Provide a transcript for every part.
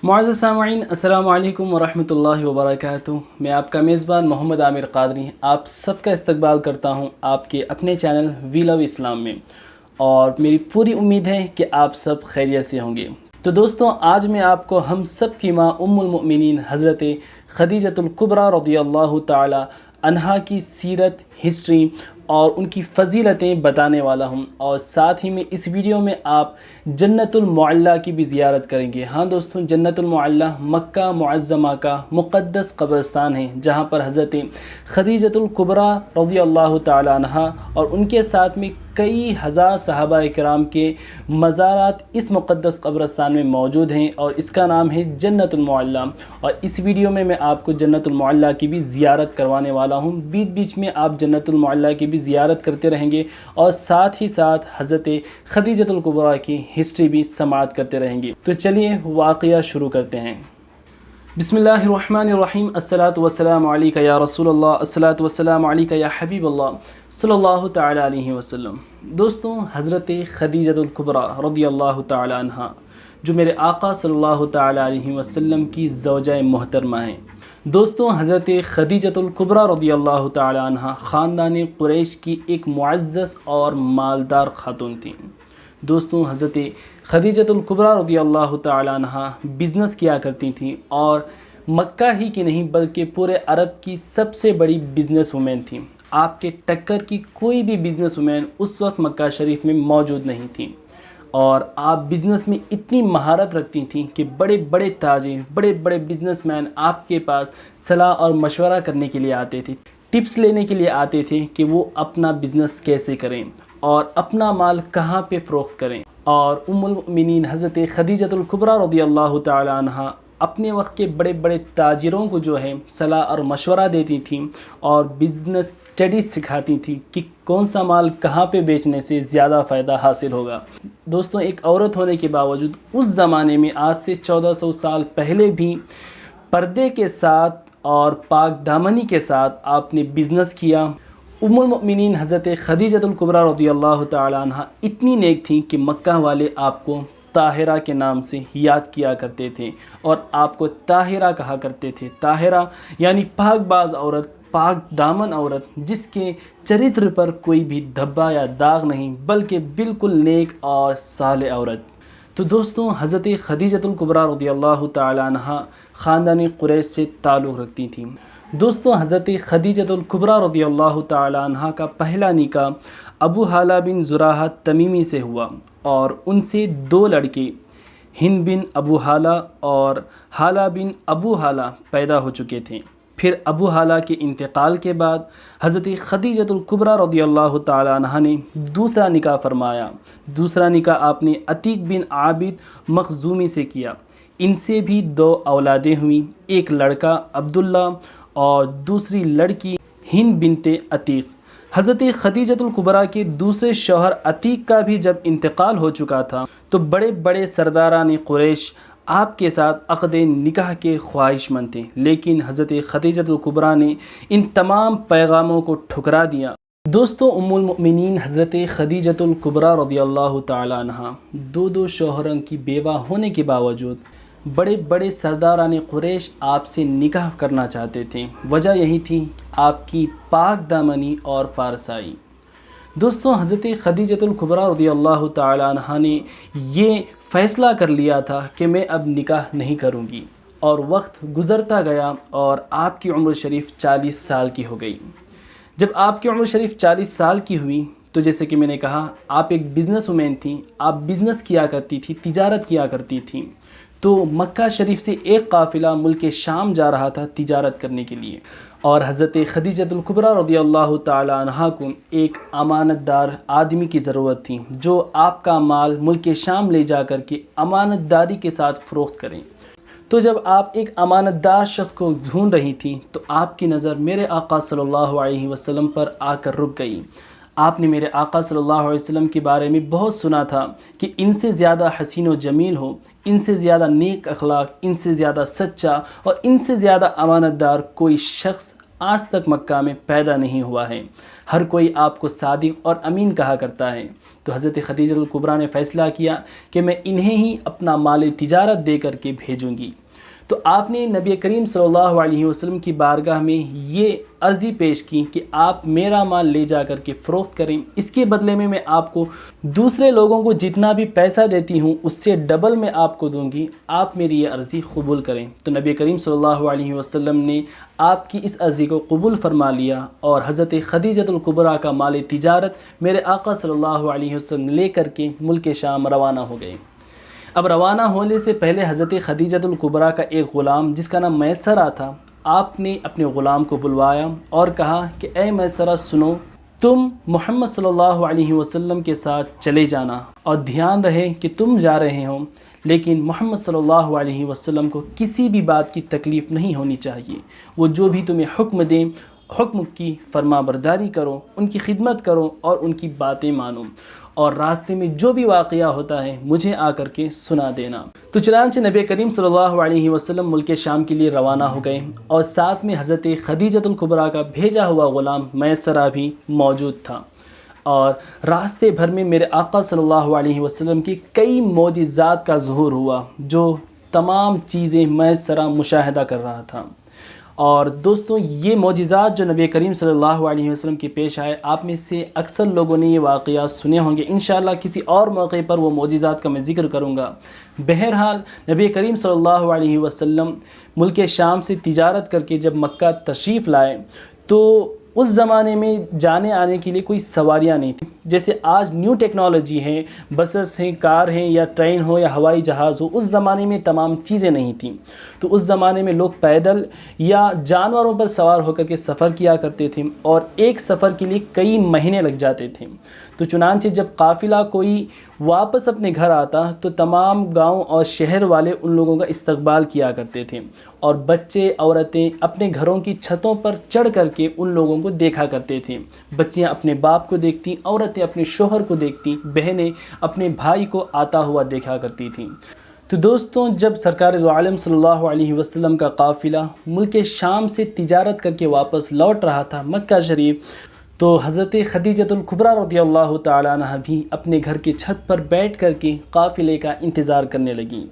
معزز سامعین، السلام علیکم ورحمۃ اللہ وبرکاتہ۔ میں آپ کا میزبان محمد عامر قادری آپ سب کا استقبال کرتا ہوں آپ کے اپنے چینل وی لو اسلام میں، اور میری پوری امید ہے کہ آپ سب خیریت سے ہوں گے۔ تو دوستوں، آج میں آپ کو ہم سب کی ماں ام المؤمنین حضرت خدیجۃ الکبریٰ رضی اللہ تعالی عنہا کی سیرت، ہسٹری اور ان کی فضیلتیں بتانے والا ہوں، اور ساتھ ہی میں اس ویڈیو میں آپ جنت المعلیٰ کی بھی زیارت کریں گے۔ ہاں دوستوں، جنت المعلیٰ مکہ معظمہ کا مقدس قبرستان ہے، جہاں پر حضرت خدیجۃ الکبریٰ رضی اللہ تعالی عنہا اور ان کے ساتھ میں کئی ہزار صحابہ کرام کے مزارات اس مقدس قبرستان میں موجود ہیں، اور اس کا نام ہے جنت المعلیٰ۔ اور اس ویڈیو میں آپ کو جنت المعلیٰ کی بھی زیارت کروانے والا ہوں۔ بیچ بیچ میں آپ جنت المعلیٰ کی بھی زیارت کرتے رہیں گے، اور ساتھ ہی ساتھ حضرت خدیجۃ الکبریٰ کی ہسٹری بھی سماعت کرتے رہیں گے۔ تو چلیے واقعہ شروع کرتے ہیں۔ بسم اللہ الرحمن الرحیم۔ الصلاۃ والسلام علیک یا رسول اللہ، الصلاۃ والسلام علیک یا حبیب اللہ صلی اللہ تعالی علیہ وسلم۔ دوستوں، حضرت خدیجۃ الکبریٰ رضی اللہ تعالی عنہا، جو میرے آقا صلی اللہ تعالی علیہ وسلم کی زوجہ محترمہ ہیں۔ دوستوں، حضرت خدیجۃ الکبریٰ رضی اللہ تعالی عنہا خاندان قریش کی ایک معزز اور مالدار خاتون تھیں۔ دوستوں، حضرت خدیجۃ الکبریٰ رضی اللہ تعالی عنہا بزنس کیا کرتی تھیں، اور مکہ ہی کی نہیں بلکہ پورے عرب کی سب سے بڑی بزنس وومین تھیں۔ آپ کے ٹکر کی کوئی بھی بزنس وومین اس وقت مکہ شریف میں موجود نہیں تھیں، اور آپ بزنس میں اتنی مہارت رکھتی تھیں کہ بڑے بڑے تاجر، بڑے بڑے بزنس مین آپ کے پاس صلاح اور مشورہ کرنے کے لیے آتے تھے، ٹپس لینے کے لیے آتے تھے کہ وہ اپنا بزنس کیسے کریں اور اپنا مال کہاں پہ فروخت کریں۔ اور ام المؤمنین حضرت خدیجۃ الکبریٰ رضی اللہ تعالی عنہا اپنے وقت کے بڑے بڑے تاجروں کو جو ہے صلاح اور مشورہ دیتی تھیں، اور بزنس اسٹڈیز سکھاتی تھیں کہ کون سا مال کہاں پہ بیچنے سے زیادہ فائدہ حاصل ہوگا۔ دوستوں، ایک عورت ہونے کے باوجود اس زمانے میں آج سے 1400 سال پہلے بھی پردے کے ساتھ اور پاک دامنی کے ساتھ آپ نے بزنس کیا۔ ام المؤمنین حضرت خدیجۃ الکبریٰ رضی اللہ تعالی عنہا اتنی نیک تھیں کہ مکہ والے آپ کو طاہرہ کے نام سے یاد کیا کرتے تھے، اور آپ کو طاہرہ کہا کرتے تھے۔ طاہرہ یعنی پاک باز عورت، پاک دامن عورت، جس کے چرتر پر کوئی بھی دھبا یا داغ نہیں، بلکہ بالکل نیک اور صالح عورت۔ تو دوستوں، حضرت خدیجۃ الکبریٰ رضی اللہ تعالی عنہا خاندانی قریش سے تعلق رکھتی تھیں۔ دوستوں، حضرت خدیجۃ الکبریٰ رضی اللہ تعالی عنہا کا پہلا نکاح ابو حالہ بن زراحہ تمیمی سے ہوا، اور ان سے 2 لڑکے ہند بن ابو حالہ اور حالہ بن ابو حالہ پیدا ہو چکے تھے۔ پھر ابو حالہ کے انتقال کے بعد حضرت خدیجۃ الکبریٰ رضی اللہ تعالی عنہا نے دوسرا نکاح فرمایا۔ دوسرا نکاح آپ نے عتیق بن عابد مخزومی سے کیا۔ ان سے بھی 2 اولادیں ہوئیں، ایک لڑکا عبداللہ اور دوسری لڑکی ہند بنت عتیق۔ حضرت خدیجۃ الکبریٰ کے دوسرے شوہر عتیق کا بھی جب انتقال ہو چکا تھا، تو بڑے بڑے سرداران قریش آپ کے ساتھ عقد نکاح کے خواہش مند تھے، لیکن حضرت خدیجۃ الکبریٰ نے ان تمام پیغاموں کو ٹھکرا دیا۔ دوستو، ام المؤمنین حضرت خدیجۃ الکبریٰ رضی اللہ تعالی عنہا 2 شوہروں کی بیوہ ہونے کے باوجود بڑے بڑے سرداران قریش آپ سے نکاح کرنا چاہتے تھے۔ وجہ یہی تھی آپ کی پاک دامنی اور پارسائی۔ دوستوں، حضرت خدیجۃ الکبریٰ رضی اللہ تعالی عنہا نے یہ فیصلہ کر لیا تھا کہ میں اب نکاح نہیں کروں گی، اور وقت گزرتا گیا اور آپ کی عمر شریف 40 سال کی ہو گئی۔ جب آپ کی عمر شریف 40 سال کی ہوئی، تو جیسے کہ میں نے کہا، آپ ایک بزنس وومین تھیں، آپ بزنس کیا کرتی تھی، تجارت کیا کرتی تھیں۔ تو مکہ شریف سے ایک قافلہ ملک شام جا رہا تھا تجارت کرنے کے لیے، اور حضرت خدیجۃ الکبریٰ رضی اللہ تعالی عنہا کو ایک امانت دار آدمی کی ضرورت تھی، جو آپ کا مال ملک شام لے جا کر کے امانت داری کے ساتھ فروخت کریں۔ تو جب آپ ایک امانت دار شخص کو ڈھونڈ رہی تھیں، تو آپ کی نظر میرے آقا صلی اللہ علیہ وسلم پر آ کر رک گئی۔ آپ نے میرے آقا صلی اللہ علیہ وسلم کے بارے میں بہت سنا تھا کہ ان سے زیادہ حسین و جمیل ہو، ان سے زیادہ نیک اخلاق، ان سے زیادہ سچا اور ان سے زیادہ امانت دار کوئی شخص آج تک مکہ میں پیدا نہیں ہوا ہے، ہر کوئی آپ کو صادق اور امین کہا کرتا ہے۔ تو حضرت خدیجہ الکبریٰ نے فیصلہ کیا کہ میں انہیں ہی اپنا مال تجارت دے کر کے بھیجوں گی۔ تو آپ نے نبی کریم صلی اللہ علیہ وسلم کی بارگاہ میں یہ عرضی پیش کی کہ آپ میرا مال لے جا کر کے فروخت کریں، اس کے بدلے میں آپ کو دوسرے لوگوں کو جتنا بھی پیسہ دیتی ہوں اس سے ڈبل میں آپ کو دوں گی، آپ میری یہ عرضی قبول کریں۔ تو نبی کریم صلی اللہ علیہ وسلم نے آپ کی اس عرضی کو قبول فرما لیا اور حضرت خدیجہ الکبریٰ کا مال تجارت میرے آقا صلی اللہ علیہ وسلم لے کر کے ملک شام روانہ ہو گئے۔ اب روانہ ہونے سے پہلے حضرت خدیجہ الکبریٰ کا ایک غلام جس کا نام میسرہ تھا، آپ نے اپنے غلام کو بلوایا اور کہا کہ اے میسرہ سنو، تم محمد صلی اللہ علیہ وسلم کے ساتھ چلے جانا اور دھیان رہے کہ تم جا رہے ہو، لیکن محمد صلی اللہ علیہ وسلم کو کسی بھی بات کی تکلیف نہیں ہونی چاہیے، وہ جو بھی تمہیں حکم دیں حکم کی فرما برداری کرو، ان کی خدمت کرو اور ان کی باتیں مانو، اور راستے میں جو بھی واقعہ ہوتا ہے مجھے آ کر کے سنا دینا۔ تو چنانچہ نبی کریم صلی اللہ علیہ وسلم ملک شام کے لیے روانہ ہو گئے اور ساتھ میں حضرت خدیجہ الکبریٰ کا بھیجا ہوا غلام میسرہ بھی موجود تھا، اور راستے بھر میں میرے آقا صلی اللہ علیہ وسلم کی کئی معجزات کا ظہور ہوا، جو تمام چیزیں میسرہ مشاہدہ کر رہا تھا۔ اور دوستوں، یہ معجزات جو نبی کریم صلی اللہ علیہ وسلم کے پیش آئے، آپ میں سے اکثر لوگوں نے یہ واقعات سنے ہوں گے، انشاءاللہ کسی اور موقع پر وہ معجزات کا میں ذکر کروں گا۔ بہرحال نبی کریم صلی اللہ علیہ وسلم ملک شام سے تجارت کر کے جب مکہ تشریف لائے تو اس زمانے میں جانے آنے کے لیے کوئی سواریاں نہیں تھیں، جیسے آج نیو ٹیکنالوجی ہے، بسز ہیں، کار ہیں، یا ٹرین ہو یا ہوائی جہاز ہو، اس زمانے میں تمام چیزیں نہیں تھیں۔ تو اس زمانے میں لوگ پیدل یا جانوروں پر سوار ہو کر کے سفر کیا کرتے تھے، اور ایک سفر کے لیے کئی مہینے لگ جاتے تھے۔ تو چنانچہ جب قافلہ کوئی واپس اپنے گھر آتا تو تمام گاؤں اور شہر والے ان لوگوں کا استقبال کیا کرتے تھے، اور بچے عورتیں اپنے گھروں کی چھتوں پر چڑھ کر کے ان لوگوں کو دیکھا کرتے تھے۔ بچیاں اپنے باپ کو دیکھتی، عورتیں اپنے شوہر کو دیکھتی، بہنیں اپنے بھائی کو آتا ہوا دیکھا کرتی تھیں۔ تو دوستوں، جب سرکار دو عالم صلی اللہ علیہ وسلم کا قافلہ ملک شام سے تجارت کر کے واپس لوٹ رہا تھا مکہ شریف، تو حضرت خدیجہ الکبریٰ رضی اللہ تعالیٰ عنہ بھی اپنے گھر کی چھت پر بیٹھ کر کے قافلے کا انتظار کرنے لگیں۔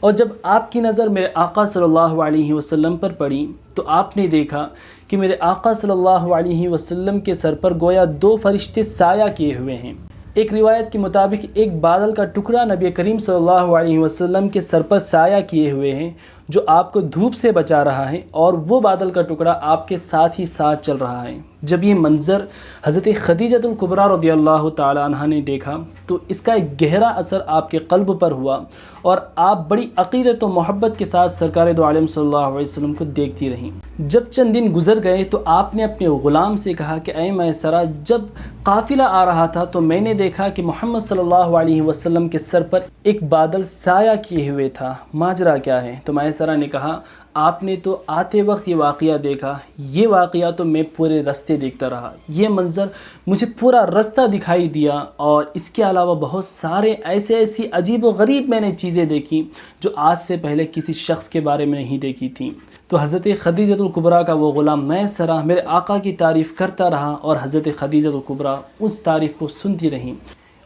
اور جب آپ کی نظر میرے آقا صلی اللہ علیہ وسلم پر پڑی تو آپ نے دیکھا کہ میرے آقا صلی اللہ علیہ وسلم کے سر پر گویا دو فرشتے سایہ کیے ہوئے ہیں۔ ایک روایت کے مطابق ایک بادل کا ٹکڑا نبی کریم صلی اللہ علیہ وسلم کے سر پر سایہ کیے ہوئے ہیں، جو آپ کو دھوپ سے بچا رہا ہے، اور وہ بادل کا ٹکڑا آپ کے ساتھ ہی ساتھ چل رہا ہے۔ جب یہ منظر حضرت خدیجہ الکبریٰ رضی اللہ تعالی عنہ نے دیکھا تو اس کا ایک گہرا اثر آپ کے قلب پر ہوا، اور آپ بڑی عقیدت و محبت کے ساتھ سرکار دو عالم صلی اللہ علیہ وسلم کو دیکھتی رہیں۔ جب چند دن گزر گئے تو آپ نے اپنے غلام سے کہا کہ اے میسرہ، جب قافلہ آ رہا تھا تو میں نے دیکھا کہ محمد صلی اللہ علیہ وسلم کے سر پر ایک بادل سایہ کیے ہوئے تھا، ماجرا کیا ہے؟ تو میسرہ نے کہا آپ نے تو آتے وقت یہ واقعہ دیکھا، یہ واقعہ تو میں پورے رستے دیکھتا رہا، یہ منظر مجھے پورا رستہ دکھائی دیا، اور اس کے علاوہ بہت سارے ایسی عجیب و غریب میں نے چیزیں دیکھی جو آج سے پہلے کسی شخص کے بارے میں نہیں دیکھی تھیں۔ تو حضرت خدیجہ الکبریٰ کا وہ غلام میسرہ میرے آقا کی تعریف کرتا رہا، اور حضرت خدیجہ الکبریٰ اس تعریف کو سنتی رہیں۔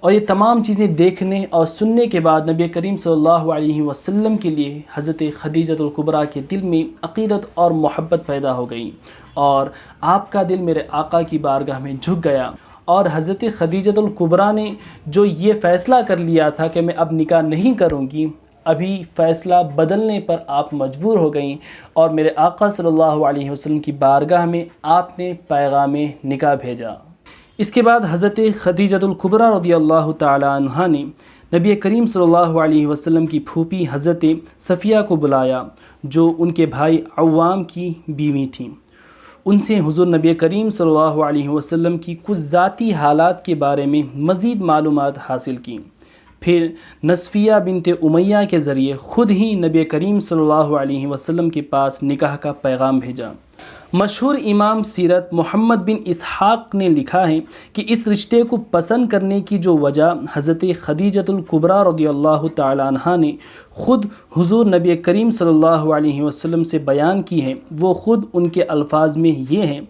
اور یہ تمام چیزیں دیکھنے اور سننے کے بعد نبی کریم صلی اللہ علیہ وسلم کے لیے حضرت خدیجہ الکبریٰ کے دل میں عقیدت اور محبت پیدا ہو گئی، اور آپ کا دل میرے آقا کی بارگاہ میں جھک گیا۔ اور حضرت خدیجہ الکبریٰ نے جو یہ فیصلہ کر لیا تھا کہ میں اب نکاح نہیں کروں گی، ابھی فیصلہ بدلنے پر آپ مجبور ہو گئیں، اور میرے آقا صلی اللہ علیہ وسلم کی بارگاہ میں آپ نے پیغام نکاح بھیجا۔ اس کے بعد حضرت خدیجہ الکبریٰ رضی اللہ تعالی عنہا نے نبی کریم صلی اللہ علیہ وسلم کی پھوپھی حضرت صفیہ کو بلایا، جو ان کے بھائی عوام کی بیوی تھیں۔ ان سے حضور نبی کریم صلی اللہ علیہ وسلم کی کچھ ذاتی حالات کے بارے میں مزید معلومات حاصل کیں۔ پھر نصفیہ بنت امیہ کے ذریعے خود ہی نبی کریم صلی اللہ علیہ وسلم کے پاس نکاح کا پیغام بھیجا۔ مشہور امام سیرت محمد بن اسحاق نے لکھا ہے کہ اس رشتے کو پسند کرنے کی جو وجہ حضرت خدیجۃ الکبریٰ رضی اللہ تعالی عنہا نے خود حضور نبی کریم صلی اللہ علیہ وسلم سے بیان کی ہے، وہ خود ان کے الفاظ میں یہ ہیں۔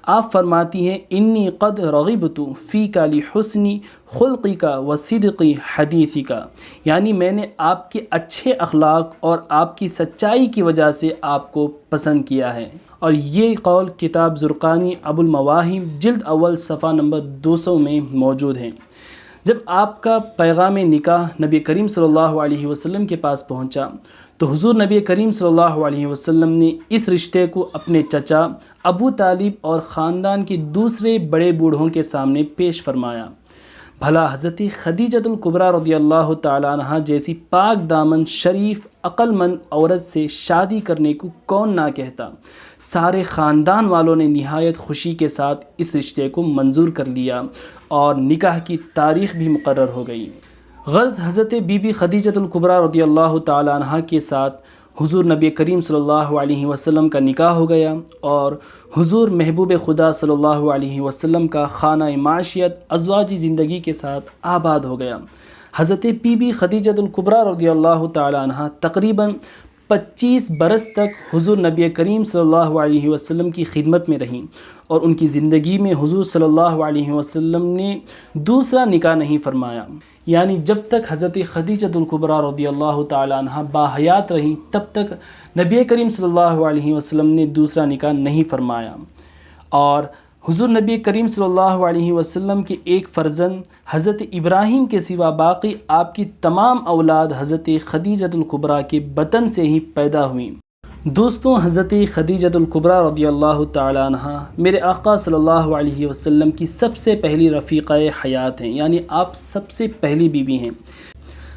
آپ فرماتی ہیں انی قد رغبت فیک لحسنی خلقی کا و صدقی حدیثی کا، یعنی میں نے آپ کے اچھے اخلاق اور آپ کی سچائی کی وجہ سے آپ کو پسند کیا ہے۔ اور یہ قول کتاب زرقانی ابو المواہب جلد اول صفحہ نمبر 200 میں موجود ہے۔ جب آپ کا پیغام نکاح نبی کریم صلی اللہ علیہ وسلم کے پاس پہنچا تو حضور نبی کریم صلی اللہ علیہ وسلم نے اس رشتے کو اپنے چچا ابو طالب اور خاندان کے دوسرے بڑے بوڑھوں کے سامنے پیش فرمایا۔ بھلا حضرت خدیجۃ الکبریٰ رضی اللہ تعالیٰ عنہ جیسی پاک دامن شریف عقل مند عورت سے شادی کرنے کو کون نہ کہتا۔ سارے خاندان والوں نے نہایت خوشی کے ساتھ اس رشتے کو منظور کر لیا اور نکاح کی تاریخ بھی مقرر ہو گئی۔ غرض حضرت بی بی خدیجۃ الکبریٰ رضی اللہ تعالیٰ عنہ کے ساتھ حضور نبی کریم صلی اللہ علیہ وسلم کا نکاح ہو گیا اور حضور محبوب خدا صلی اللہ علیہ وسلم کا خانہ معاشیت ازواجی زندگی کے ساتھ آباد ہو گیا۔ حضرت بی بی خدیجۃ الکبریٰ رضی اللہ تعالیٰ عنہ تقریباً 25 برس تک حضور نبی کریم صلی اللہ علیہ وسلم کی خدمت میں رہیں، اور ان کی زندگی میں حضور صلی اللہ علیہ وسلم نے دوسرا نکاح نہیں فرمایا، یعنی جب تک حضرت خدیجۃ الکبریٰ رضی اللہ تعالیٰ عنہ باحیات رہیں تب تک نبی کریم صلی اللہ علیہ وسلم نے دوسرا نکاح نہیں فرمایا۔ اور حضور نبی کریم صلی اللہ علیہ وسلم کے ایک فرزند حضرت ابراہیم کے سوا باقی آپ کی تمام اولاد حضرت خدیجۃ الکبریٰ کے بطن سے ہی پیدا ہوئیں۔ دوستوں، حضرت خدیجۃ الکبریٰ رضی اللہ تعالی عنہ میرے آقا صلی اللہ علیہ وسلم کی سب سے پہلی رفیقہ حیات ہیں، یعنی آپ سب سے پہلی بیوی ہیں۔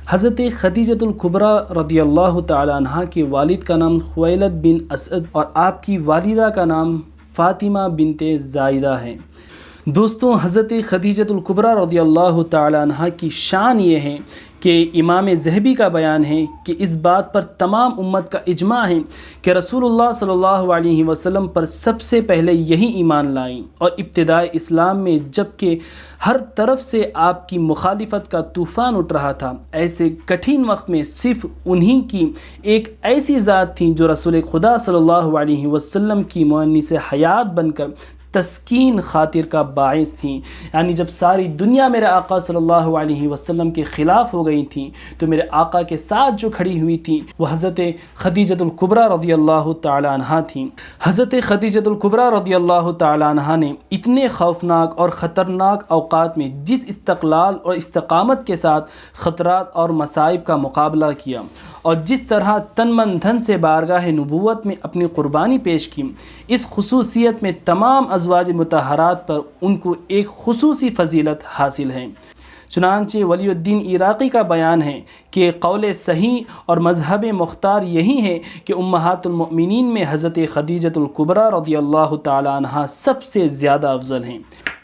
حضرت خدیجۃ الکبریٰ رضی اللہ تعالی عنہ کے والد کا نام خویلد بن اسد اور آپ کی والدہ کا نام فاطمہ بنت زائدہ ہے۔ دوستوں، حضرت خدیجۃ الکبریٰ رضی اللہ تعالی عنہ کی شان یہ ہے کہ امام ذہبی کا بیان ہے کہ اس بات پر تمام امت کا اجماع ہے کہ رسول اللہ صلی اللہ علیہ وسلم پر سب سے پہلے یہی ایمان لائیں، اور ابتدائے اسلام میں جب کہ ہر طرف سے آپ کی مخالفت کا طوفان اٹھ رہا تھا، ایسے کٹھن وقت میں صرف انہی کی ایک ایسی ذات تھی جو رسول خدا صلی اللہ علیہ وسلم کی مؤنس حیات بن کر تسکین خاطر کا باعث تھیں، یعنی جب ساری دنیا میرے آقا صلی اللہ علیہ وسلم کے خلاف ہو گئی تھیں تو میرے آقا کے ساتھ جو کھڑی ہوئی تھیں وہ حضرت خدیجۃ الکبریٰ رضی اللہ تعالی عنہ تھیں۔ حضرت خدیجۃ الکبریٰ رضی اللہ تعالی عنہ نے اتنے خوفناک اور خطرناک اوقات میں جس استقلال اور استقامت کے ساتھ خطرات اور مصائب کا مقابلہ کیا، اور جس طرح تن من دھن سے بارگاہ نبوت میں اپنی قربانی پیش کی، اس خصوصیت میں تمام ازواج مطہرات پر ان کو ایک خصوصی فضیلت حاصل ہے۔ چنانچہ ولی الدین عراقی کا بیان ہے کہ قول صحیح اور مذہب مختار یہی ہے کہ امہات المؤمنین میں حضرت خدیجۃ الکبریٰ رضی اللہ تعالی عنہ سب سے زیادہ افضل ہیں۔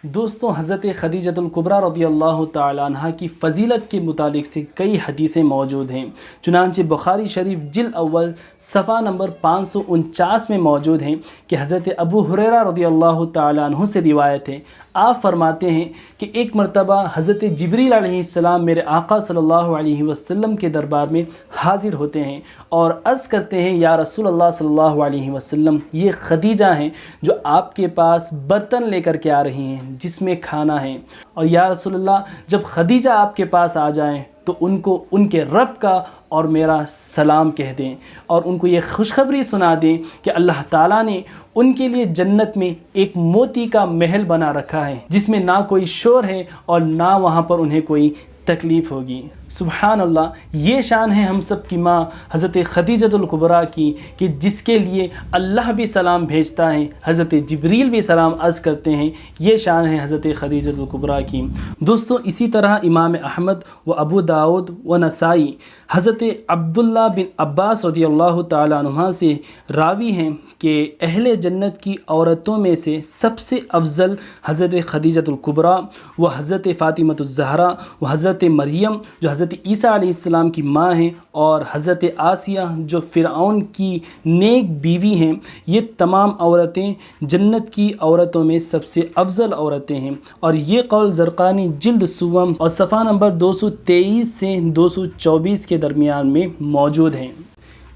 دوستوں، حضرت خدیجۃ الکبریٰ رضی اللہ تعالی عنہ کی فضیلت کے متعلق سے کئی حدیثیں موجود ہیں، چنانچہ بخاری شریف جلد اول صفحہ نمبر 549 میں موجود ہیں کہ حضرت ابو ہریرہ رضی اللہ تعالی عنہ سے روایت ہے، آپ فرماتے ہیں کہ ایک مرتبہ حضرت جبریل علیہ السلام میرے آقا صلی اللہ علیہ وسلم کے دربار میں حاضر ہوتے ہیں اور عرض کرتے ہیں، یا رسول اللہ صلی اللہ علیہ وسلم، یہ خدیجہ ہیں جو آپ کے پاس برتن لے کر کے آ رہی ہیں جس میں کھانا ہے، اور یا رسول اللہ جب خدیجہ آپ کے پاس آ جائیں تو ان کو ان کے رب کا اور میرا سلام کہہ دیں، اور ان کو یہ خوشخبری سنا دیں کہ اللہ تعالیٰ نے ان کے لیے جنت میں ایک موتی کا محل بنا رکھا ہے جس میں نہ کوئی شور ہے اور نہ وہاں پر انہیں کوئی تکلیف ہوگی۔ سبحان اللہ، یہ شان ہے ہم سب کی ماں حضرت خدیجۃ الکبریٰ کی کہ جس کے لیے اللہ بھی سلام بھیجتا ہے، حضرت جبریل بھی سلام عرض کرتے ہیں، یہ شان ہے حضرت خدیجۃ الکبریٰ کی۔ دوستو، اسی طرح امام احمد و ابو داود و نسائی حضرت عبداللہ بن عباس رضی اللہ تعالیٰ عنہ سے راوی ہیں کہ اہل جنت کی عورتوں میں سے سب سے افضل حضرت خدیجۃ الکبریٰ و حضرت فاطمۃ الزہرا و حضرت مریم جو حضرت عیسیٰ علیہ السلام کی ماں ہیں، اور حضرت آسیہ جو فرعون کی نیک بیوی ہیں، یہ تمام عورتیں جنت کی عورتوں میں سب سے افضل عورتیں ہیں۔ اور یہ قول زرقانی جلد سوم اور صفحہ نمبر 223 سے 224 کے درمیان میں موجود ہیں۔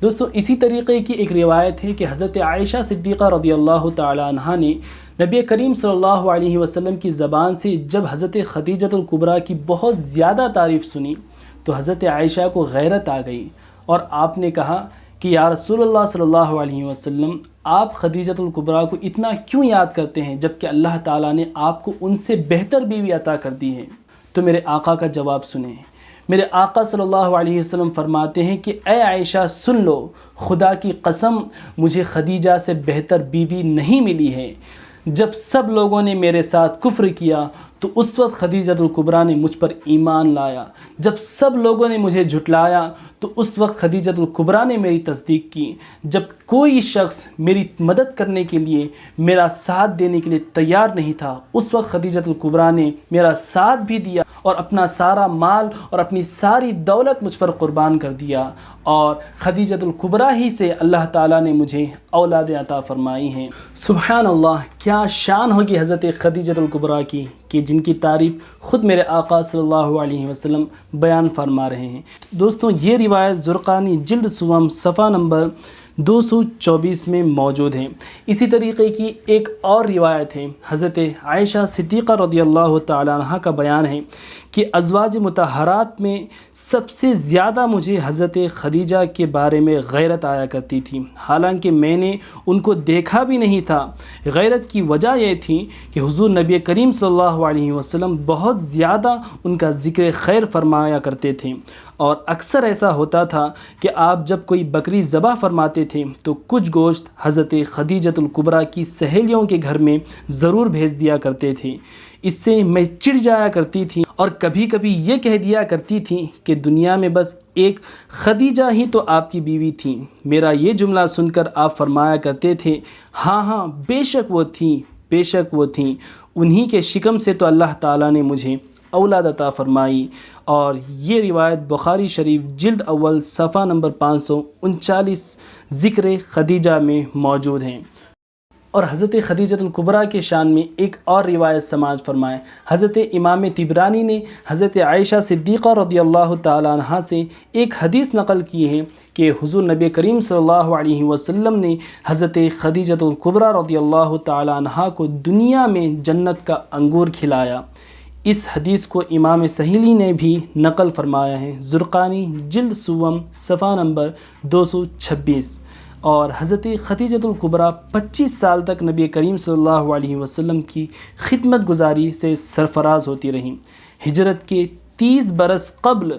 دوستو، اسی طریقے کی ایک روایت ہے کہ حضرت عائشہ صدیقہ رضی اللہ تعالی عنہا نے نبی کریم صلی اللہ علیہ وسلم کی زبان سے جب حضرت خدیجۃ الکبریٰ کی بہت زیادہ تعریف سنی تو حضرت عائشہ کو غیرت آ گئی، اور آپ نے کہا کہ یا رسول اللہ صلی اللہ علیہ وسلم، آپ خدیجۃ الکبریٰ کو اتنا کیوں یاد کرتے ہیں جبکہ اللہ تعالیٰ نے آپ کو ان سے بہتر بیوی عطا کر دی ہے؟ تو میرے آقا کا جواب سنیں۔ میرے آقا صلی اللہ علیہ وسلم فرماتے ہیں کہ اے عائشہ سن لو، خدا کی قسم مجھے خدیجہ سے بہتر بیوی نہیں ملی ہے۔ جب سب لوگوں نے میرے ساتھ کفر کیا تو اس وقت خدیجۃ الکبریٰ نے مجھ پر ایمان لایا۔ جب سب لوگوں نے مجھے جھٹلایا تو اس وقت خدیجۃ الکبریٰ نے میری تصدیق کی۔ جب کوئی شخص میری مدد کرنے کے لیے، میرا ساتھ دینے کے لیے تیار نہیں تھا، اس وقت خدیجۃ الکبریٰ نے میرا ساتھ بھی دیا اور اپنا سارا مال اور اپنی ساری دولت مجھ پر قربان کر دیا، اور خدیجۃ الکبریٰ ہی سے اللہ تعالیٰ نے مجھے اولاد عطا فرمائی ہیں۔ سبحان اللہ، کیا شان ہوگی حضرت خدیجۃ الکبریٰ کی کہ جن کی تعریف خود میرے آقا صلی اللہ علیہ وسلم بیان فرما رہے ہیں۔ دوستوں، یہ روایت زرقانی جلد سوم صفحہ نمبر 224 میں موجود ہیں۔ اسی طریقے کی ایک اور روایت ہے، حضرت عائشہ صدیقہ رضی اللہ تعالی عنہ کا بیان ہے کہ ازواج مطہرات میں سب سے زیادہ مجھے حضرت خدیجہ کے بارے میں غیرت آیا کرتی تھی، حالانکہ میں نے ان کو دیکھا بھی نہیں تھا۔ غیرت کی وجہ یہ تھی کہ حضور نبی کریم صلی اللہ علیہ وسلم بہت زیادہ ان کا ذکر خیر فرمایا کرتے تھے، اور اکثر ایسا ہوتا تھا کہ آپ جب کوئی بکری ذبح فرماتے تھے تو کچھ گوشت حضرت خدیجۃ الکبریٰ کی سہیلیوں کے گھر میں ضرور بھیج دیا کرتے تھے۔ اس سے میں چڑ جایا کرتی تھی اور کبھی کبھی یہ کہہ دیا کرتی تھی کہ دنیا میں بس ایک خدیجہ ہی تو آپ کی بیوی تھی۔ میرا یہ جملہ سن کر آپ فرمایا کرتے تھے، ہاں ہاں بے شک وہ تھیں، بے شک وہ تھیں، انہی کے شکم سے تو اللہ تعالیٰ نے مجھے اولاد عطا فرمائی۔ اور یہ روایت بخاری شریف جلد اول صفحہ نمبر 539 ذکر خدیجہ میں موجود ہیں۔ اور حضرت خدیجۃ الکبریٰ کے شان میں ایک اور روایت سماعت فرمائے۔ حضرت امام طبرانی نے حضرت عائشہ صدیقہ رضی اللہ تعالی عنہا سے ایک حدیث نقل کی ہے کہ حضور نبی کریم صلی اللہ علیہ وسلم نے حضرت خدیجۃ الکبریٰ رضی اللہ تعالی عنہا کو دنیا میں جنت کا انگور کھلایا۔ اس حدیث کو امام سہیلی نے بھی نقل فرمایا ہے، زرقانی جلد سوم صفحہ نمبر 226۔ اور حضرت خدیجۃ الکبریٰ 25 سال تک نبی کریم صلی اللہ علیہ وسلم کی خدمت گزاری سے سرفراز ہوتی رہیں۔ ہجرت کے 30 برس قبل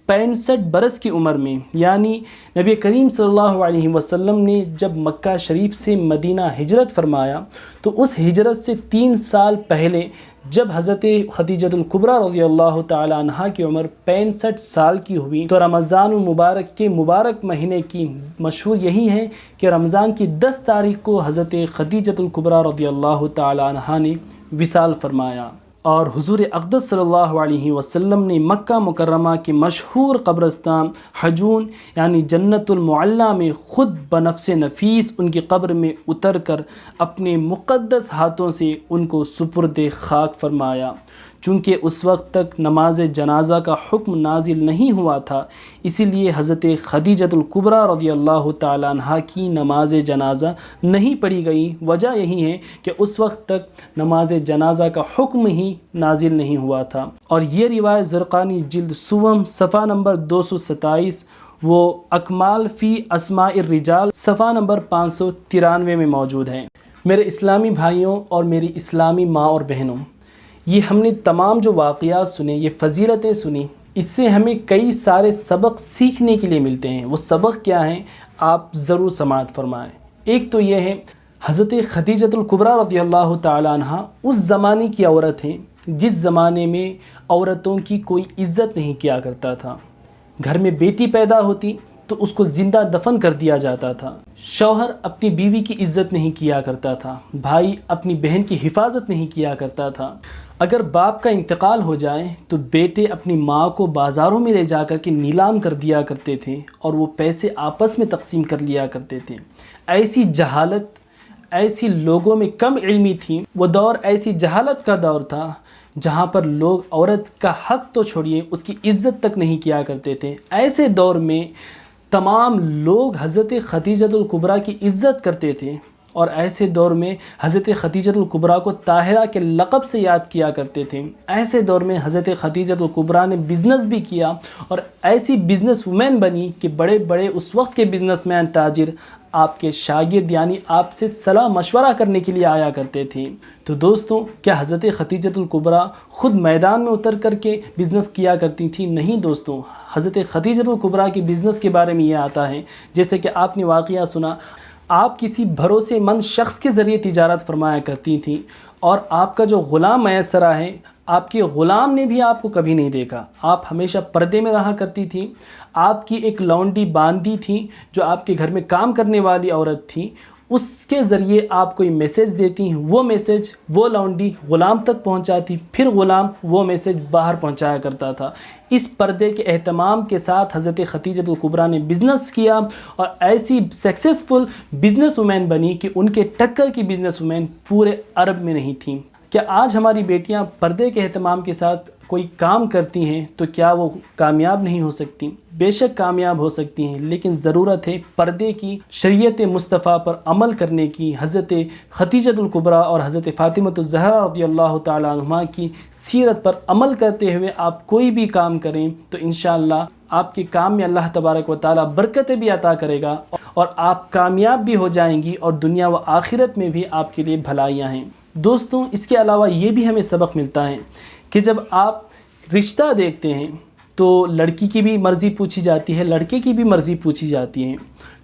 65 برس کی عمر میں، یعنی نبی کریم صلی اللہ علیہ وسلم نے جب مکہ شریف سے مدینہ ہجرت فرمایا تو اس ہجرت سے 3 سال پہلے جب حضرت خدیجۃ الکبریٰ رضی اللہ تعالی عنہا کی عمر 65 سال کی ہوئی تو رمضان المبارک کے مبارک مہینے کی مشہور یہی ہے کہ رمضان کی 10 تاریخ کو حضرت خدیجۃ الکبریٰ رضی اللہ تعالی عنہا نے وصال فرمایا، اور حضور اقدس صلی اللہ علیہ وسلم نے مکہ مکرمہ کے مشہور قبرستان حجون یعنی جنت المعلیٰ میں خود بنفس نفیس ان کی قبر میں اتر کر اپنے مقدس ہاتھوں سے ان کو سپرد خاک فرمایا۔ چونکہ اس وقت تک نماز جنازہ کا حکم نازل نہیں ہوا تھا، اسی لیے حضرت خدیجۃ الکبریٰ رضی اللہ تعالی عنہا کی نماز جنازہ نہیں پڑھی گئی۔ وجہ یہی ہے کہ اس وقت تک نماز جنازہ کا حکم ہی نازل نہیں ہوا تھا۔ اور یہ روایت زرقانی جلد سوم صفحہ نمبر 227 وہ اکمال فی اسماء الرجال صفحہ نمبر 593 میں موجود ہے۔ میرے اسلامی بھائیوں اور میری اسلامی ماں اور بہنوں، یہ ہم نے تمام جو واقعات سنے، یہ فضیلتیں سنی، اس سے ہمیں کئی سارے سبق سیکھنے کے لیے ملتے ہیں۔ وہ سبق کیا ہیں آپ ضرور سماعت فرمائیں۔ ایک تو یہ ہے، حضرت خدیجۃ الکبریٰ رضی اللہ تعالی عنہا اس زمانے کی عورت ہیں جس زمانے میں عورتوں کی کوئی عزت نہیں کیا کرتا تھا۔ گھر میں بیٹی پیدا ہوتی تو اس کو زندہ دفن کر دیا جاتا تھا، شوہر اپنی بیوی کی عزت نہیں کیا کرتا تھا، بھائی اپنی بہن کی حفاظت نہیں کیا کرتا تھا، اگر باپ کا انتقال ہو جائے تو بیٹے اپنی ماں کو بازاروں میں لے جا کر کے نیلام کر دیا کرتے تھے اور وہ پیسے آپس میں تقسیم کر لیا کرتے تھے۔ ایسی جہالت، ایسی لوگوں میں کم علمی تھی، وہ دور ایسی جہالت کا دور تھا جہاں پر لوگ عورت کا حق تو چھوڑیے اس کی عزت تک نہیں کیا کرتے تھے۔ ایسے دور میں تمام لوگ حضرت خدیجۃ الکبریٰ کی عزت کرتے تھے، اور ایسے دور میں حضرت خدیجۃ الکبریٰ کو طاہرہ کے لقب سے یاد کیا کرتے تھے۔ ایسے دور میں حضرت خدیجۃ الکبریٰ نے بزنس بھی کیا اور ایسی بزنس وومین بنی کہ بڑے بڑے اس وقت کے بزنس مین، تاجر آپ کے شاگرد یعنی آپ سے صلاح مشورہ کرنے کے لیے آیا کرتے تھے۔ تو دوستوں، کیا حضرت خدیجۃ الکبریٰ خود میدان میں اتر کر کے بزنس کیا کرتی تھی؟ نہیں دوستوں، حضرت خدیجۃ الکبریٰ کے بزنس کے بارے میں یہ آتا ہے، جیسے کہ آپ نے واقعہ سنا، آپ کسی بھروسے مند شخص کے ذریعے تجارت فرمایا کرتی تھیں، اور آپ کا جو غلام میسر ہے، آپ کے غلام نے بھی آپ کو کبھی نہیں دیکھا، آپ ہمیشہ پردے میں رہا کرتی تھی۔ آپ کی ایک لونڈی باندی تھی جو آپ کے گھر میں کام کرنے والی عورت تھی، اس کے ذریعے آپ کوئی میسیج دیتی ہیں، وہ میسیج وہ لونڈی غلام تک پہنچاتی، پھر غلام وہ میسیج باہر پہنچایا کرتا تھا۔ اس پردے کے اہتمام کے ساتھ حضرت خدیجۃ الکبریٰ نے بزنس کیا اور ایسی سکسیسفل بزنس وومین بنی کہ ان کے ٹکر کی بزنس وومین پورے عرب میں نہیں تھیں۔ کیا آج ہماری بیٹیاں پردے کے اہتمام کے ساتھ کوئی کام کرتی ہیں تو کیا وہ کامیاب نہیں ہو سکتی؟ بے شک کامیاب ہو سکتی ہیں، لیکن ضرورت ہے پردے کی، شریعت مصطفیٰ پر عمل کرنے کی۔ حضرت خدیجۃ الکبریٰ اور حضرت فاطمہ الزہرا رضی اللہ تعالیٰ عنہما کی سیرت پر عمل کرتے ہوئے آپ کوئی بھی کام کریں تو انشاءاللہ آپ کے کام میں اللہ تبارک و تعالیٰ برکتیں بھی عطا کرے گا اور آپ کامیاب بھی ہو جائیں گی، اور دنیا و آخرت میں بھی آپ کے لیے بھلائیاں ہیں۔ دوستوں، اس کے علاوہ یہ بھی ہمیں سبق ملتا ہے کہ جب آپ رشتہ دیکھتے ہیں تو لڑکی کی بھی مرضی پوچھی جاتی ہے، لڑکے کی بھی مرضی پوچھی جاتی ہے۔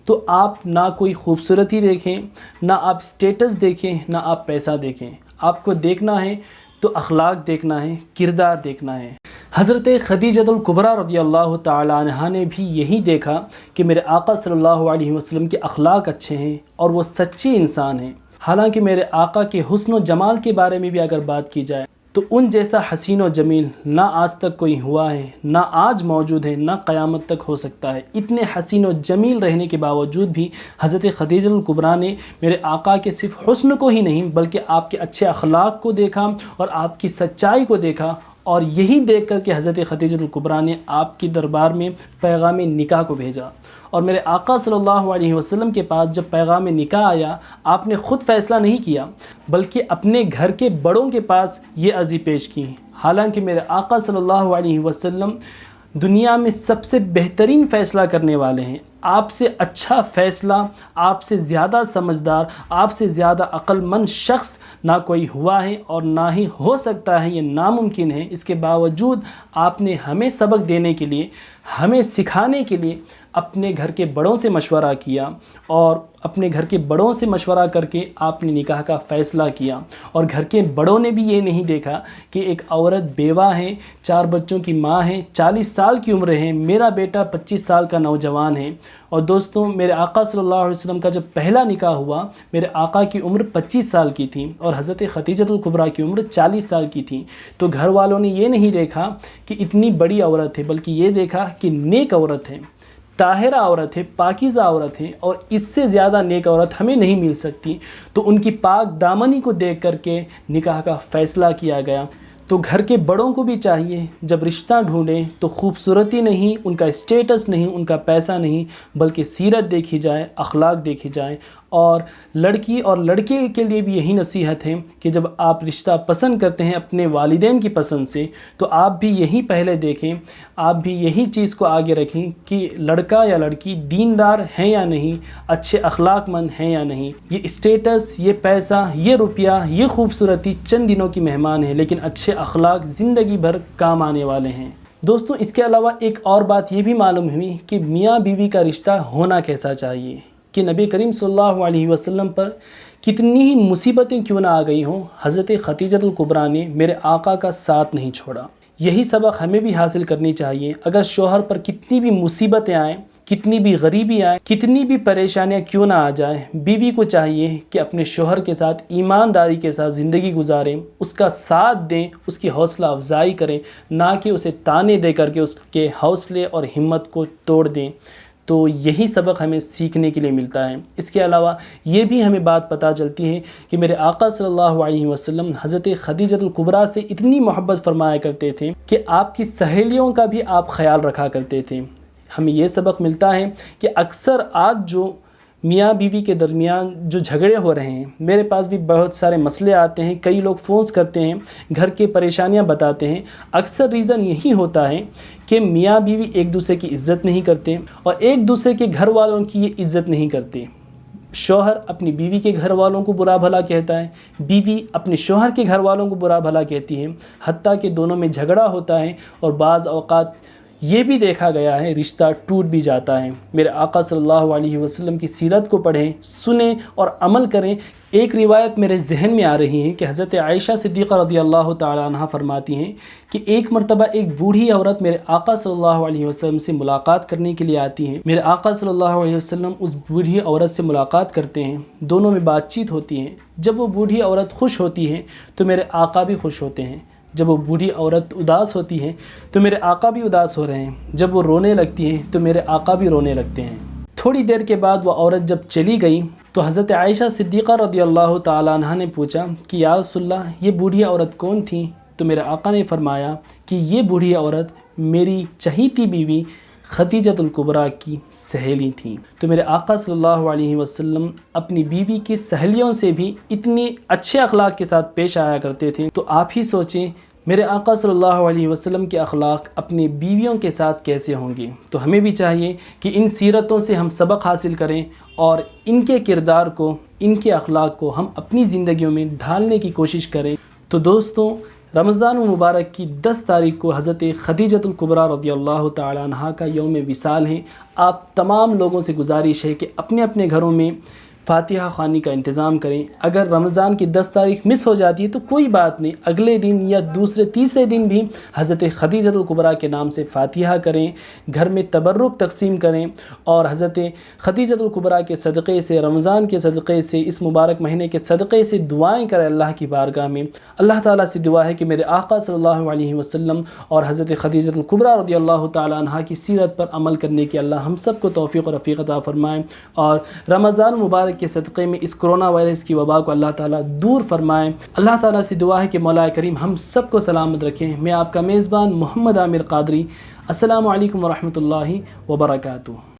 تو آپ نہ کوئی خوبصورتی دیکھیں، نہ آپ اسٹیٹس دیکھیں، نہ آپ پیسہ دیکھیں، آپ کو دیکھنا ہے تو اخلاق دیکھنا ہے، کردار دیکھنا ہے۔ حضرت خدیجۃ الکبریٰ رضی اللہ تعالیٰ عنہا نے بھی یہی دیکھا کہ میرے آقا صلی اللہ علیہ وسلم کے اخلاق اچھے ہیں اور وہ سچی انسان ہیں۔ حالانکہ میرے آقا کے حسن و جمال کے بارے میں بھی اگر بات کی جائے تو ان جیسا حسین و جمیل نہ آج تک کوئی ہوا ہے، نہ آج موجود ہے، نہ قیامت تک ہو سکتا ہے۔ اتنے حسین و جمیل رہنے کے باوجود بھی حضرت خدیجۃ الکبریٰ نے میرے آقا کے صرف حسن کو ہی نہیں بلکہ آپ کے اچھے اخلاق کو دیکھا اور آپ کی سچائی کو دیکھا، اور یہی دیکھ کر کے حضرت خدیجۃ الکبریٰ نے آپ کی دربار میں پیغام نکاح کو بھیجا۔ اور میرے آقا صلی اللہ علیہ وسلم کے پاس جب پیغام نکاح آیا، آپ نے خود فیصلہ نہیں کیا بلکہ اپنے گھر کے بڑوں کے پاس یہ عرضی پیش کی۔ حالانکہ میرے آقا صلی اللہ علیہ وسلم دنیا میں سب سے بہترین فیصلہ کرنے والے ہیں۔ آپ سے اچھا فیصلہ، آپ سے زیادہ سمجھدار، آپ سے زیادہ عقل مند شخص نہ کوئی ہوا ہے اور نہ ہی ہو سکتا ہے، یہ ناممکن ہے۔ اس کے باوجود آپ نے ہمیں سبق دینے کے لیے، ہمیں سکھانے کے لیے اپنے گھر کے بڑوں سے مشورہ کیا، اور اپنے گھر کے بڑوں سے مشورہ کر کے آپ نے نکاح کا فیصلہ کیا۔ اور گھر کے بڑوں نے بھی یہ نہیں دیکھا کہ ایک عورت بیوہ ہے، 4 بچوں کی ماں ہے، 40 سال کی عمر ہے، میرا بیٹا 25 سال کا نوجوان ہے۔ اور دوستوں، میرے آقا صلی اللہ علیہ وسلم کا جب پہلا نکاح ہوا، میرے آقا کی عمر 25 سال کی تھی اور حضرت خدیجۃ الکبریٰ کی عمر 40 سال کی تھی۔ تو گھر والوں نے یہ نہیں دیکھا کہ اتنی بڑی عورت ہے، بلکہ یہ دیکھا کہ نیک عورت ہے، طاہرہ عورت ہے، پاکیزہ عورت ہے، اور اس سے زیادہ نیک عورت ہمیں نہیں مل سکتی۔ تو ان کی پاک دامنی کو دیکھ کر کے نکاح کا فیصلہ کیا گیا۔ تو گھر کے بڑوں کو بھی چاہیے جب رشتہ ڈھونڈیں تو خوبصورتی نہیں، ان کا اسٹیٹس نہیں، ان کا پیسہ نہیں، بلکہ سیرت دیکھی جائے، اخلاق دیکھی جائے۔ اور لڑکی اور لڑکے کے لیے بھی یہی نصیحت ہے کہ جب آپ رشتہ پسند کرتے ہیں اپنے والدین کی پسند سے، تو آپ بھی یہی پہلے دیکھیں، آپ بھی یہی چیز کو آگے رکھیں کہ لڑکا یا لڑکی دیندار ہیں یا نہیں، اچھے اخلاق مند ہیں یا نہیں۔ یہ اسٹیٹس، یہ پیسہ، یہ روپیہ، یہ خوبصورتی چند دنوں کی مہمان ہے، لیکن اچھے اخلاق زندگی بھر کام آنے والے ہیں۔ دوستوں، اس کے علاوہ ایک اور بات یہ بھی معلوم ہوئی کہ میاں بیوی کا رشتہ ہونا کیسا چاہیے، کہ نبی کریم صلی اللہ علیہ وسلم پر کتنی ہی مصیبتیں کیوں نہ آ گئی ہوں، حضرت خدیجۃ الکبریٰ نے میرے آقا کا ساتھ نہیں چھوڑا۔ یہی سبق ہمیں بھی حاصل کرنی چاہیے۔ اگر شوہر پر کتنی بھی مصیبتیں آئیں کتنی بھی غریبی آئے، کتنی بھی پریشانیاں کیوں نہ آ جائیں، بیوی کو چاہیے کہ اپنے شوہر کے ساتھ ایمانداری کے ساتھ زندگی گزاریں، اس کا ساتھ دیں، اس کی حوصلہ افزائی کریں، نہ کہ اسے تانے دے کر کے اس کے حوصلے اور ہمت کو توڑ دیں۔ تو یہی سبق ہمیں سیکھنے کے لیے ملتا ہے۔ اس کے علاوہ یہ بھی ہمیں بات پتہ چلتی ہے کہ میرے آقا صلی اللہ علیہ وسلم حضرت خدیجہ الکبریٰ سے اتنی محبت فرمایا کرتے تھے کہ آپ کی سہیلیوں کا بھی آپ خیال رکھا کرتے تھے۔ ہمیں یہ سبق ملتا ہے کہ اکثر آج جو میاں بیوی کے درمیان جو جھگڑے ہو رہے ہیں، میرے پاس بھی بہت سارے مسئلے آتے ہیں، کئی لوگ فونز کرتے ہیں، گھر کے پریشانیاں بتاتے ہیں، اکثر ریزن یہی ہوتا ہے کہ میاں بیوی ایک دوسرے کی عزت نہیں کرتے اور ایک دوسرے کے گھر والوں کی یہ عزت نہیں کرتے۔ شوہر اپنی بیوی کے گھر والوں کو برا بھلا کہتا ہے، بیوی اپنے شوہر کے گھر والوں کو برا بھلا کہتی ہے، حتیٰ کہ دونوں میں جھگڑا ہوتا ہے اور بعض اوقات یہ بھی دیکھا گیا ہے رشتہ ٹوٹ بھی جاتا ہے۔ میرے آقا صلی اللہ علیہ وسلم کی سیرت کو پڑھیں، سنیں اور عمل کریں۔ ایک روایت میرے ذہن میں آ رہی ہے کہ حضرت عائشہ صدیقہ رضی اللہ تعالی عنہ فرماتی ہیں کہ ایک مرتبہ ایک بوڑھی عورت میرے آقا صلی اللہ علیہ وسلم سے ملاقات کرنے کے لیے آتی ہیں۔ میرے آقا صلی اللہ علیہ وسلم اس بوڑھی عورت سے ملاقات کرتے ہیں، دونوں میں بات چیت ہوتی ہے۔ جب وہ بوڑھی عورت خوش ہوتی ہے تو میرے آقا بھی خوش ہوتے ہیں، جب وہ بوڑھی عورت اداس ہوتی ہے تو میرے آقا بھی اداس ہو رہے ہیں، جب وہ رونے لگتی ہیں تو میرے آقا بھی رونے لگتے ہیں۔ تھوڑی دیر کے بعد وہ عورت جب چلی گئی تو حضرت عائشہ صدیقہ رضی اللہ تعالی عنہ نے پوچھا کہ یا رسول اللہ یہ بوڑھی عورت کون تھی؟ تو میرے آقا نے فرمایا کہ یہ بوڑھی عورت میری چہیتی بیوی خدیجہ الکبریٰ کی سہیلی تھیں۔ تو میرے آقا صلی اللہ علیہ وسلم اپنی بیوی کی سہیلیوں سے بھی اتنے اچھے اخلاق کے ساتھ پیش آیا کرتے تھے۔ تو آپ ہی سوچیں میرے آقا صلی اللہ علیہ وسلم کے اخلاق اپنی بیویوں کے ساتھ کیسے ہوں گے۔ تو ہمیں بھی چاہیے کہ ان سیرتوں سے ہم سبق حاصل کریں اور ان کے کردار کو، ان کے اخلاق کو ہم اپنی زندگیوں میں ڈھالنے کی کوشش کریں۔ تو دوستوں، رمضان المبارک کی 10 تاریخ کو حضرت خدیجہ الکبریٰ رضی اللہ تعالی عنہا کا یوم وصال ہے۔ آپ تمام لوگوں سے گزارش ہے کہ اپنے اپنے گھروں میں فاتحہ خوانی کا انتظام کریں۔ اگر رمضان کی 10 تاریخ مس ہو جاتی ہے تو کوئی بات نہیں، اگلے دن یا دوسرے تیسرے دن بھی حضرت خدیجہ الکبریٰ کے نام سے فاتحہ کریں، گھر میں تبرک تقسیم کریں اور حضرت خدیجہ الکبریٰ کے صدقے سے، رمضان کے صدقے سے، اس مبارک مہینے کے صدقے سے دعائیں کریں اللہ کی بارگاہ میں۔ اللہ تعالیٰ سے دعا ہے کہ میرے آقا صلی اللہ علیہ وسلم اور حضرت خدیجہ الکبریٰ رضی اللہ تعالی عنہا کی سیرت پر عمل کرنے کی اللہ ہم سب کو توفیق اور رفیق عطا فرمائیں، اور رمضان مبارک کے صدقے میں اس کرونا وائرس کی وبا کو اللہ تعالیٰ دور فرمائیں۔ اللہ تعالیٰ سے دعا ہے کہ مولا کریم ہم سب کو سلامت رکھیں۔ میں آپ کا میزبان محمد عامر قادری، السلام علیکم ورحمۃ اللہ وبرکاتہ۔